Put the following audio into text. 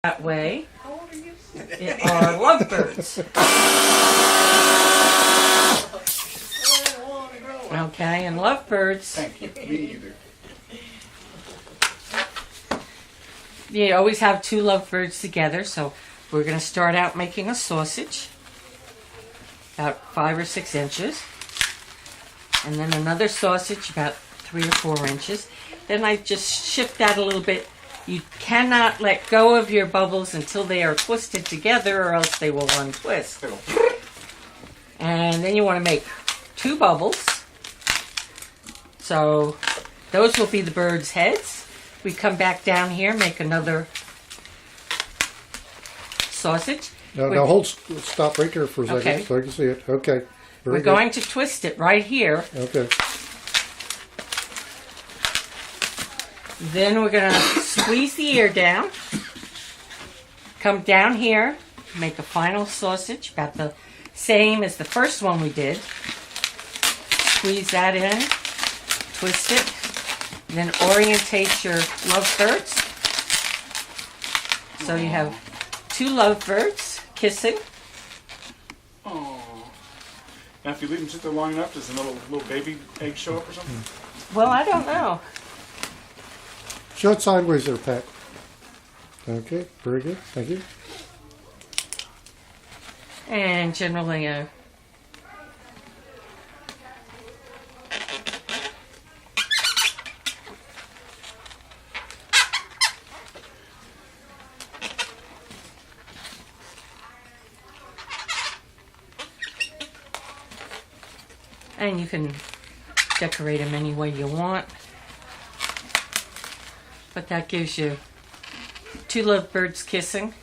that way are lovebirds. Okay, and lovebirds. Thank you. Me either. You always have two lovebirds together, so we're going to start out making a sausage, about 5 or 6 inches, and then another sausage about 3 or 4 inches. Then I just shift that a little bit. You cannot let go of your bubbles until they are twisted together, or else they will untwist. And then you want to make 2 bubbles. So those will be the birds' heads. We come back down here, make another sausage. Now stop right there for a second Okay. so I can see it. Okay. We're going to twist it right here. Okay. Then we're going to squeeze the ear down. Come down here, make a final sausage, about the same as the first one we did. Squeeze that in, twist it, then orientate your lovebirds. So you have 2 lovebirds kissing. Aww. Now, if you leave them sit there long enough, does a little baby egg show up or something? Well, I don't know. Show it sideways there, Pat. Okay, very good. Thank you. And generally, and you can decorate them any way you want. But that gives you 2 lovebirds kissing.